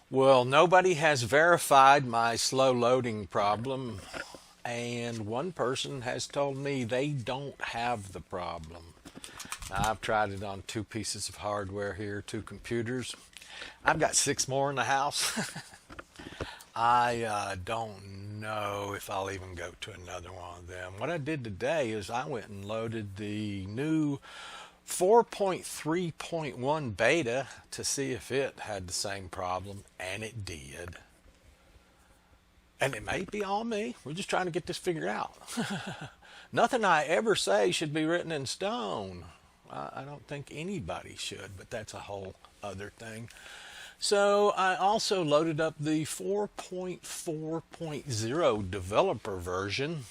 Well, nobody has verified my slow loading problem, and one person has told me they don't have the problem. Now, I've tried it on two pieces of hardware here, two computers. I've got six more in the house. I don't know if I'll even go to another one of them. What I did today is I went and loaded the new 4.3.1 beta to see if it had the same problem, and it did. And it may be all me. We're just trying to get this figured out. Nothing I ever say should be written in stone. I don't think anybody should, but that's a whole other thing. So I also loaded up the 4.4.0 developer version.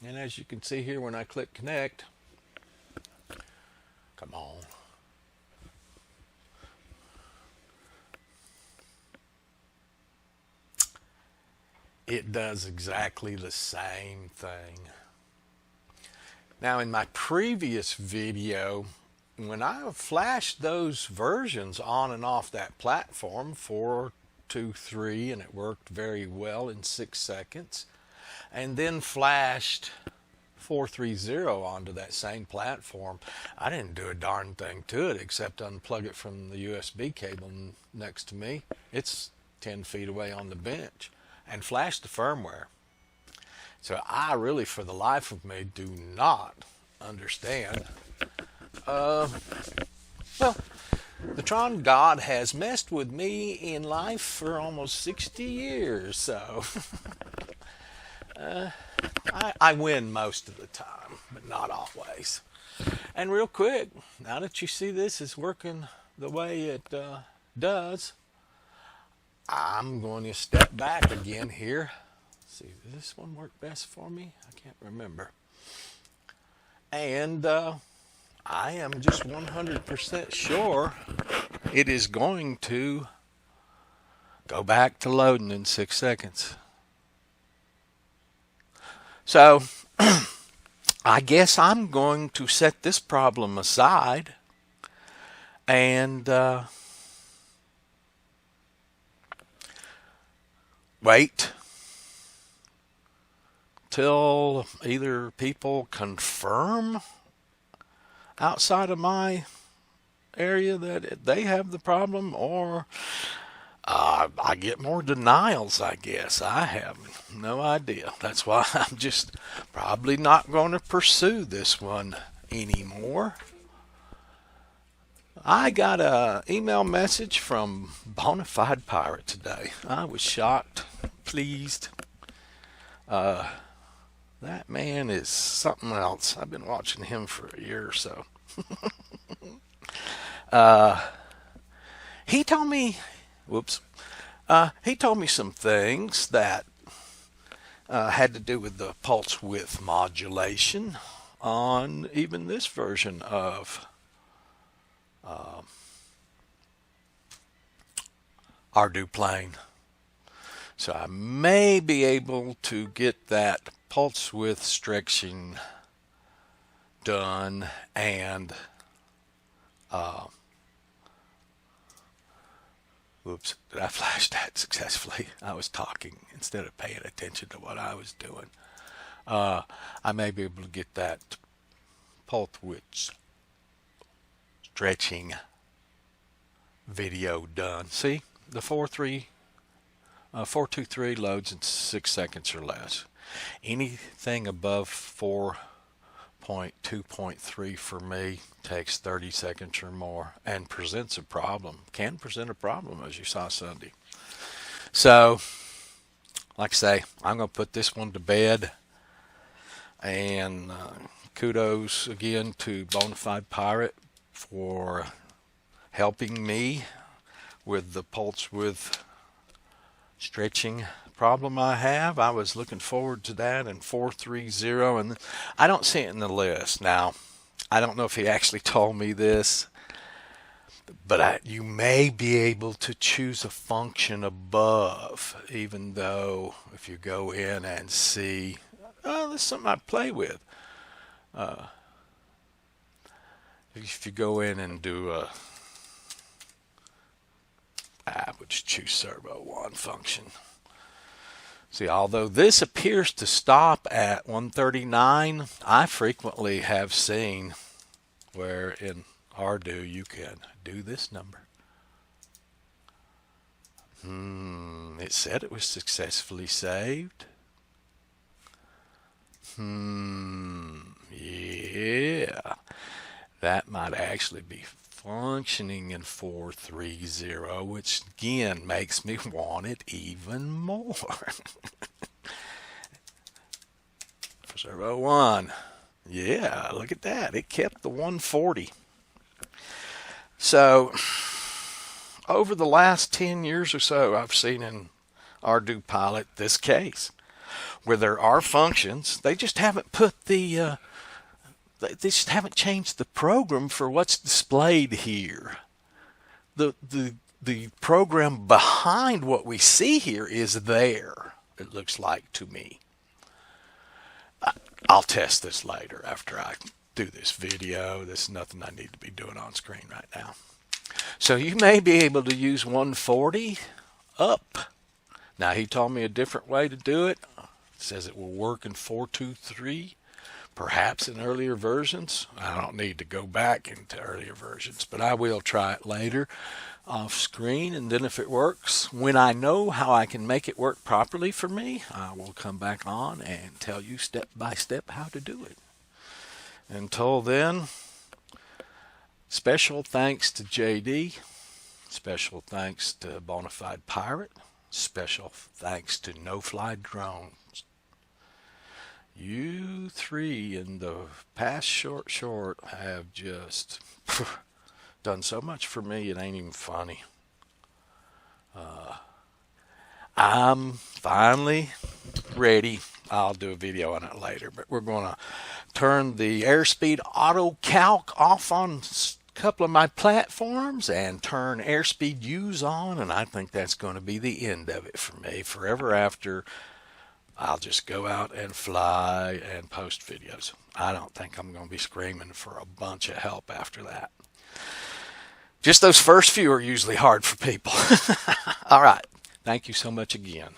And as you can see here, when I click connect, come on. It does exactly the same thing. Now, in my previous video, when I flashed those versions on and off that platform, 4.2.3, and it worked very well in 6 seconds, and then flashed 4.3.0 onto that same platform, I didn't do a darn thing to it except unplug it from the USB cable next to me. It's 10 feet away on the bench, and flash the firmware. So I really, for the life of me, do not understand. Well, the Tron God has messed with me in life for almost 60 years, so I win most of the time, but not always. And real quick, now that you see this is working the way it does, I'm going to step back again here. Let's see, does this one work best for me? I can't remember. And I am just 100% sure it is going to go back to loading in 6 seconds. So I guess I'm going to set this problem aside and wait till either people confirm outside of my area that they have the problem, or I get more denials, I guess. I have no idea. That's why I'm just probably not going to pursue this one anymore. I got an email message from Bonafide Pirate today. I was shocked, pleased. That man is something else. I've been watching him for a year or so. He told me, he told me some things that had to do with the pulse width modulation on even this version of ArduPlane. So I may be able to get that pulse width stretching done, and whoops, did I flash that successfully? I was talking instead of paying attention to what I was doing. I may be able to get that pulse width stretching video done. See, the 4.2.3 loads in 6 seconds or less. Anything above 4.2.3 for me takes 30 seconds or more and presents a problem. Can present a problem, as you saw Sunday. So, like I say, I'm going to put this one to bed. And kudos again to Bonafide Pirate for helping me with the pulse width stretching problem I have. I was looking forward to that in 4.3.0, and I don't see it in the list. Now, I don't know if he actually told me this, but you may be able to choose a function above, even though if you go in and see, oh, this is something I play with. If you go in and do a We'll just choose servo 1 function. See, although this appears to stop at 139, I frequently have seen where in Ardu you can do this number. It said it was successfully saved. Yeah. That might actually be functioning in 430, which again makes me want it even more. For servo 1. Yeah, look at that. It kept the 140. So, over the last 10 years or so, I've seen in ArduPilot this case where there are functions. They just haven't put the they just haven't changed the program for what's displayed here. The program behind what we see here is there, it looks like to me. I'll test this later after I do this video. This is nothing I need to be doing on screen right now. So you may be able to use 140 up. Now he told me a different way to do it. It says it will work in 423. Perhaps in earlier versions. I don't need to go back into earlier versions, but I will try it later off screen, and then if it works, when I know how I can make it work properly for me, I will come back on and tell you step by step how to do it. Until then, special thanks to JD, special thanks to Bonafide Pirate, special thanks to No Fly Drones. You three in the past short have just done so much for me, it ain't even funny. I'm finally ready. I'll do a video on it later, but we're going to turn the airspeed auto calc off on a couple of my platforms and turn airspeed use on, and I think that's going to be the end of it for me. Forever after, I'll just go out and fly and post videos. I don't think I'm going to be screaming for a bunch of help after that. Just those first few are usually hard for people. All right. Thank you so much again.